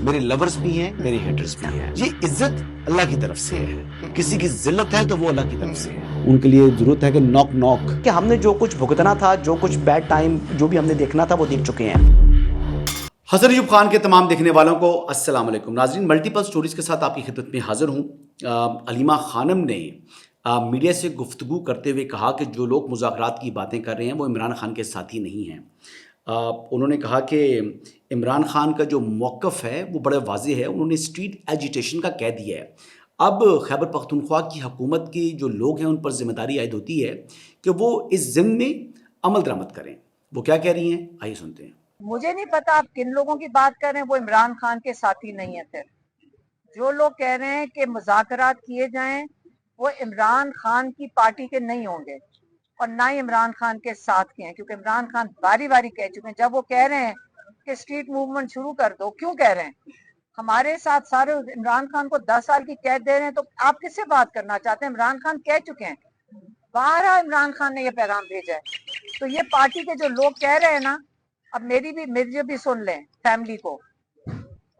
میرے لورز بھی ہیں، میرے ہیٹرز بھی ہیں. یہ عزت اللہ کی طرف سے ہے. کسی کی ذلت ہے تو وہ اللہ کی طرف سے ہے. ان کے لیے ضرورت ہے کہ نوک نوک کہ ہم نے جو کچھ بھگتنا تھا، جو کچھ بیڈ ٹائم جو بھی ہم نے دیکھنا تھا وہ دیکھ چکے ہیں. حسن ایوب خان کے تمام دیکھنے والوں کو السلام علیکم. ناظرین، ملٹیپل سٹوریز کے ساتھ آپ کی خدمت میں حاضر ہوں. علیمہ خانم نے میڈیا سے گفتگو کرتے ہوئے کہا کہ جو لوگ مذاکرات کی باتیں کر رہے ہیں وہ عمران خان کے ساتھی نہیں ہیں. انہوں نے کہا کہ عمران خان کا جو موقف ہے وہ بڑا واضح ہے. انہوں نے اسٹریٹ ایجیٹیشن کا کہہ دیا ہے. اب خیبر پختونخوا کی حکومت کے جو لوگ ہیں ان پر ذمہ داری عائد ہوتی ہے کہ وہ اس ضمن میں عمل درآمد کریں. وہ کیا کہہ رہی ہیں، آئیے سنتے ہیں. مجھے نہیں پتا آپ کن لوگوں کی بات کر رہے ہیں، وہ عمران خان کے ساتھی نہیں ہیں. پھر جو لوگ کہہ رہے ہیں کہ مذاکرات کیے جائیں وہ عمران خان کی پارٹی کے نہیں ہوں گے اور نہ ہی عمران خان کے ساتھ کے ہیں، کیونکہ عمران خان باری باری کہہ چکے ہیں. جب وہ کہہ رہے ہیں کہ اسٹریٹ موومنٹ شروع کر دو، کیوں کہہ رہے ہیں؟ ہمارے ساتھ سارے عمران خان کو 10 سال کی قید دے رہے ہیں، تو آپ کس سے بات کرنا چاہتے ہیں؟ عمران خان کہہ چکے ہیں، 12 عمران خان نے یہ پیغام بھیجا ہے. تو یہ پارٹی کے جو لوگ کہہ رہے ہیں نا، اب میری بھی سن لیں فیملی کو،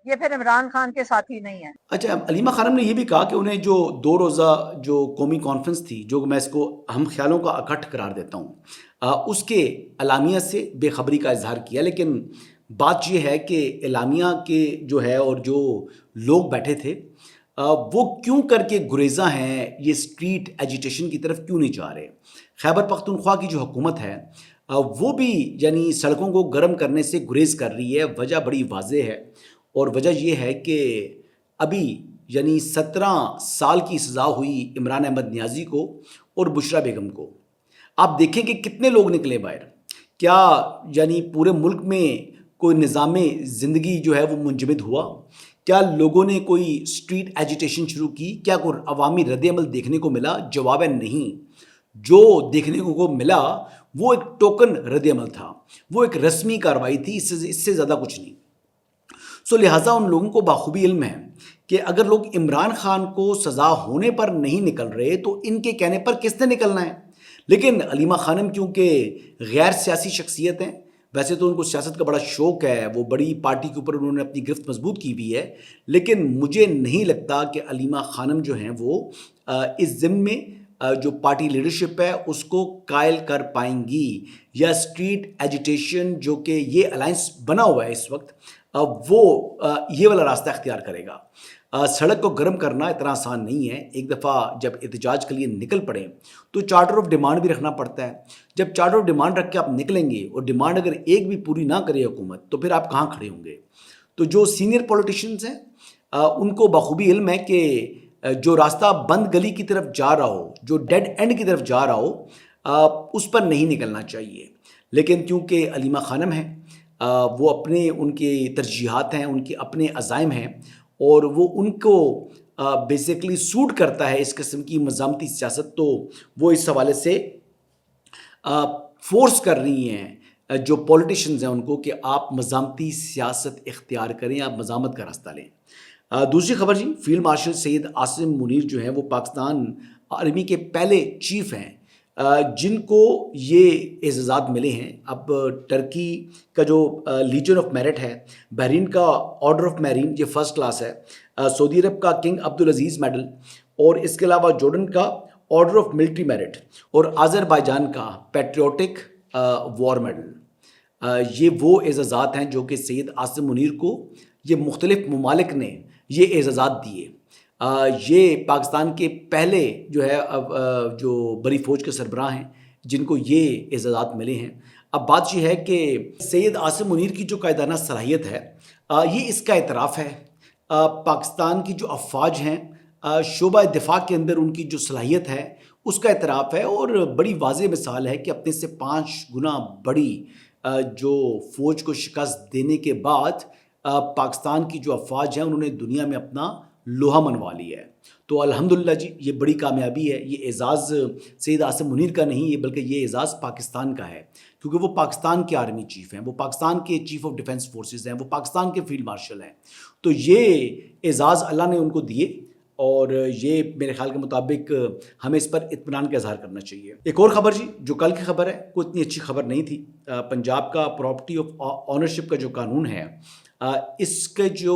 یہ پھر عمران خان کے ساتھی نہیں ہے. اچھا، علیمہ خانم نے یہ بھی کہا کہ انہیں جو 2 روزہ جو قومی کانفرنس تھی، جو میں اس کو اہم خیالوں کا اکٹھ قرار دیتا ہوں، اس کے اعلامیہ سے بے خبری کا اظہار کیا. لیکن بات یہ ہے کہ اعلامیہ کے جو ہے اور جو لوگ بیٹھے تھے وہ کیوں کر کے گریزاں ہیں، یہ اسٹریٹ ایجیٹیشن کی طرف کیوں نہیں جا رہے. خیبر پختونخوا کی جو حکومت ہے وہ بھی یعنی سڑکوں کو گرم کرنے سے گریز کر رہی ہے. وجہ بڑی واضح ہے اور وجہ یہ ہے کہ ابھی یعنی 17 سال کی سزا ہوئی عمران احمد نیازی کو اور بشرا بیگم کو. آپ دیکھیں کہ کتنے لوگ نکلے باہر. کیا یعنی پورے ملک میں کوئی نظام زندگی جو ہے وہ منجمد ہوا؟ کیا لوگوں نے کوئی اسٹریٹ ایجیٹیشن شروع کی؟ کیا کوئی عوامی رد عمل دیکھنے کو ملا؟ جواب ہے نہیں. جو دیکھنے کو ملا وہ ایک ٹوکن رد عمل تھا، وہ ایک رسمی کارروائی تھی، اس سے زیادہ کچھ نہیں. لہٰذا ان لوگوں کو بخوبی علم ہے کہ اگر لوگ عمران خان کو سزا ہونے پر نہیں نکل رہے تو ان کے کہنے پر کس نے نکلنا ہے. لیکن علیمہ خانم کیونکہ غیر سیاسی شخصیت ہیں، ویسے تو ان کو سیاست کا بڑا شوق ہے، وہ بڑی پارٹی کے اوپر انہوں نے اپنی گرفت مضبوط کی ہوئی ہے، لیکن مجھے نہیں لگتا کہ علیمہ خانم جو ہیں وہ اس ضمن میں جو پارٹی لیڈرشپ ہے اس کو قائل کر پائیں گی، یا اسٹریٹ ایجیٹیشن جو کہ یہ الائنس بنا ہوا ہے اس وقت وہ یہ والا راستہ اختیار کرے گا. سڑک کو گرم کرنا اتنا آسان نہیں ہے. ایک دفعہ جب احتجاج کے لیے نکل پڑیں تو چارٹر آف ڈیمانڈ بھی رکھنا پڑتا ہے. جب چارٹر آف ڈیمانڈ رکھ کے آپ نکلیں گے اور ڈیمانڈ اگر ایک بھی پوری نہ کرے حکومت تو پھر آپ کہاں کھڑے ہوں گے؟ تو جو سینئر پولیٹیشنز ہیں ان کو بخوبی علم ہے کہ جو راستہ بند گلی کی طرف جا رہا ہو، جو ڈیڈ اینڈ کی طرف جا رہا ہو، اس پر نہیں نکلنا چاہیے. لیکن کیونکہ علیمہ خانم ہیں، وہ اپنے ان کے ترجیحات ہیں، ان کے اپنے عزائم ہیں اور وہ ان کو بیسیکلی سوٹ کرتا ہے اس قسم کی مزاحمتی سیاست، تو وہ اس حوالے سے فورس کر رہی ہیں جو پولیٹیشنز ہیں ان کو کہ آپ مزاحمتی سیاست اختیار کریں، آپ مزاحمت کا راستہ لیں. دوسری خبر جی، فیلڈ مارشل سید عاصم منیر جو ہیں وہ پاکستان آرمی کے پہلے چیف ہیں جن کو یہ اعزازات ملے ہیں. اب ٹرکی کا جو لیجن آف میرٹ ہے، بحرین کا آرڈر آف میرین یہ فرسٹ کلاس ہے، سعودی عرب کا کنگ عبدالعزیز میڈل، اور اس کے علاوہ جارڈن کا آرڈر آف ملٹری میرٹ، اور آذربائیجان کا پیٹریوٹک وار میڈل. یہ وہ اعزازات ہیں جو کہ سید عاصم منیر کو یہ مختلف ممالک نے یہ اعزازات دیے. یہ پاکستان کے پہلے جو ہے جو بڑی فوج کے سربراہ ہیں جن کو یہ اعزازات ملے ہیں. اب بات یہ ہے کہ سید عاصم منیر کی جو قائدانہ صلاحیت ہے یہ اس کا اعتراف ہے. پاکستان کی جو افواج ہیں شعبہ دفاع کے اندر ان کی جو صلاحیت ہے اس کا اعتراف ہے، اور بڑی واضح مثال ہے کہ اپنے سے 5 گنا بڑی جو فوج کو شکست دینے کے بعد پاکستان کی جو افواج ہیں انہوں نے دنیا میں اپنا لوہا منوا لیا ہے. تو الحمدللہ جی یہ بڑی کامیابی ہے. یہ اعزاز سید عاصم منیر کا نہیں ہے بلکہ یہ اعزاز پاکستان کا ہے، کیونکہ وہ پاکستان کے آرمی چیف ہیں، وہ پاکستان کے چیف آف ڈیفنس فورسز ہیں، وہ پاکستان کے فیلڈ مارشل ہیں. تو یہ اعزاز اللہ نے ان کو دیے اور یہ میرے خیال کے مطابق ہمیں اس پر اطمینان کا اظہار کرنا چاہیے. ایک اور خبر جی جو کل کی خبر ہے، کوئی اتنی اچھی خبر نہیں تھی. پنجاب کا پراپرٹی آف آنرشپ کا جو قانون ہے اس کے جو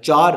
4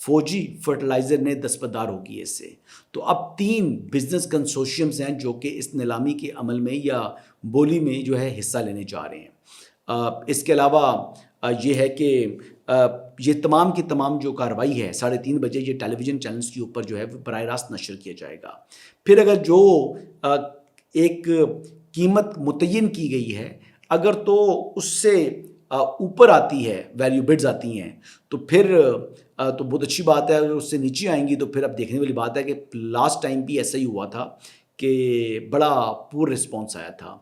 فوجی فرٹیلائزر نے دستبردار ہوگی ہے اس سے. تو اب 3 بزنس کنسورشیمز ہیں جو کہ اس نیلامی کے عمل میں یا بولی میں جو ہے حصہ لینے جا رہے ہیں. اس کے علاوہ یہ ہے کہ یہ تمام کی تمام جو کارروائی ہے 3:30 بجے یہ ٹیلی ویژن چینلز کے اوپر جو ہے براہ راست نشر کیا جائے گا. پھر اگر جو ایک قیمت متعین کی گئی ہے اگر تو اس سے اوپر آتی ہے ویلیو بڈز آتی ہیں تو پھر تو بہت اچھی بات ہے. اگر اس سے نیچے آئیں گی تو پھر اب دیکھنے والی بات ہے کہ لاسٹ ٹائم بھی ایسا ہی ہوا تھا کہ بڑا پور رسپانس آیا تھا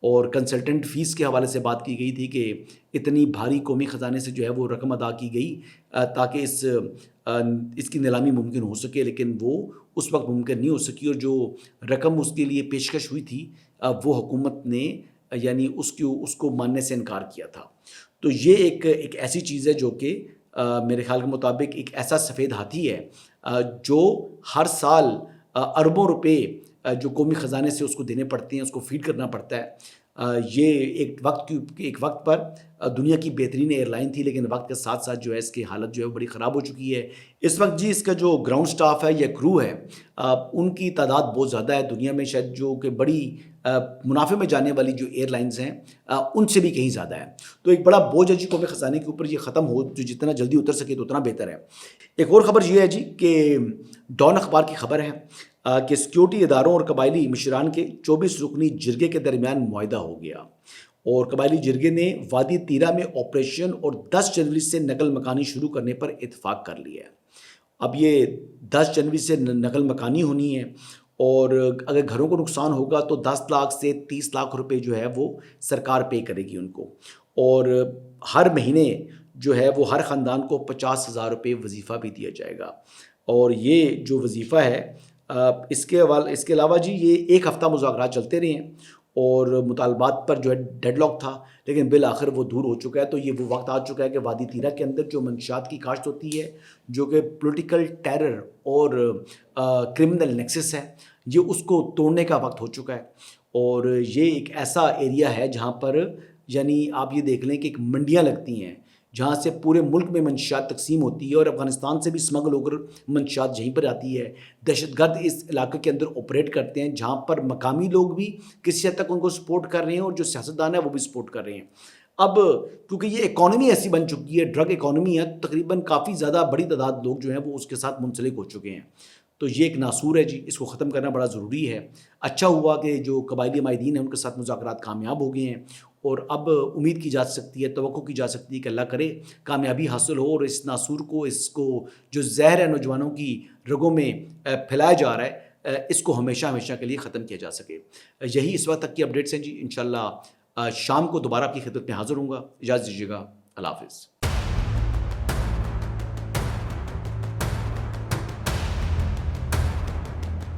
اور کنسلٹنٹ فیس کے حوالے سے بات کی گئی تھی کہ اتنی بھاری قومی خزانے سے جو ہے وہ رقم ادا کی گئی تاکہ اس کی نیلامی ممکن ہو سکے, لیکن وہ اس وقت ممکن نہیں ہو سکی اور جو رقم اس کے لیے پیشکش ہوئی تھی وہ حکومت نے یعنی اس کو ماننے سے انکار کیا تھا. تو یہ ایک ایسی چیز ہے جو کہ میرے خیال کے مطابق ایک ایسا سفید ہاتھی ہے جو ہر سال اربوں روپے جو قومی خزانے سے اس کو دینے پڑتے ہیں, اس کو فیڈ کرنا پڑتا ہے. یہ ایک وقت پر دنیا کی بہترین ایئر لائن تھی, لیکن وقت کے ساتھ ساتھ جو ہے اس کی حالت جو ہے بڑی خراب ہو چکی ہے. اس وقت جی اس کا جو گراؤنڈ سٹاف ہے یا کرو ہے ان کی تعداد بہت زیادہ ہے دنیا میں, شاید جو کہ بڑی منافع میں جانے والی جو ایئر لائنز ہیں ان سے بھی کہیں زیادہ ہے. تو ایک بڑا بوجھ ہے جی قومی خزانے کے اوپر, یہ ختم ہو جو جتنا جلدی اتر سکے تو اتنا بہتر ہے. ایک اور خبر یہ ہے جی کہ ڈان اخبار کی خبر ہے کہ سیکیورٹی اداروں اور قبائلی مشران کے 24 رکنی جرگے کے درمیان معاہدہ ہو گیا اور قبائلی جرگے نے وادی تیرا میں آپریشن اور 10 جنوری سے نقل مکانی شروع کرنے پر اتفاق کر لیا ہے. اب یہ 10 جنوری سے نقل مکانی ہونی ہے اور اگر گھروں کو نقصان ہوگا تو 10 لاکھ سے 30 لاکھ روپے جو ہے وہ سرکار پے کرے گی ان کو, اور ہر مہینے جو ہے وہ ہر خاندان کو 50,000 روپے وظیفہ بھی دیا جائے گا. اور یہ جو وظیفہ ہے اس کے علاوہ جی یہ 1 ہفتہ مذاکرات چلتے رہے ہیں اور مطالبات پر جو ہے ڈیڈ لاک تھا, لیکن بالآخر وہ دور ہو چکا ہے. تو یہ وہ وقت آ چکا ہے کہ وادی تیرا کے اندر جو منشیات کی کاشت ہوتی ہے جو کہ پولیٹیکل ٹیرر اور کرمنل نیکسس ہے, یہ اس کو توڑنے کا وقت ہو چکا ہے. اور یہ ایک ایسا ایریا ہے جہاں پر یعنی آپ یہ دیکھ لیں کہ ایک منڈیاں لگتی ہیں جہاں سے پورے ملک میں منشیات تقسیم ہوتی ہے اور افغانستان سے بھی اسمگل ہو کر منشیات یہیں پر آتی ہے. دہشت گرد اس علاقے کے اندر آپریٹ کرتے ہیں جہاں پر مقامی لوگ بھی کسی حد تک ان کو سپورٹ کر رہے ہیں اور جو سیاستدان ہیں وہ بھی سپورٹ کر رہے ہیں. اب کیونکہ یہ اکانومی ایسی بن چکی ہے, ڈرگ اکانومی ہے, تقریباً کافی زیادہ بڑی تعداد لوگ جو ہیں وہ اس کے ساتھ منسلک ہو چکے ہیں. تو یہ ایک ناسور ہے جی, اس کو ختم کرنا بڑا ضروری ہے. اچھا ہوا کہ جو قبائلی مائدین ہیں ان کے ساتھ مذاکرات کامیاب ہو گئے ہیں اور اب امید کی جا سکتی ہے, توقع کی جا سکتی ہے کہ اللہ کرے کامیابی حاصل ہو اور اس ناسور کو, اس کو جو زہر ہے نوجوانوں کی رگوں میں پھیلایا جا رہا ہے, اس کو ہمیشہ ہمیشہ کے لیے ختم کیا جا سکے. یہی اس وقت تک کی اپڈیٹس ہیں جی. انشاءاللہ شام کو دوبارہ آپ کی خدمت میں حاضر ہوں گا. اجازت دیجیے گا. اللہ حافظ.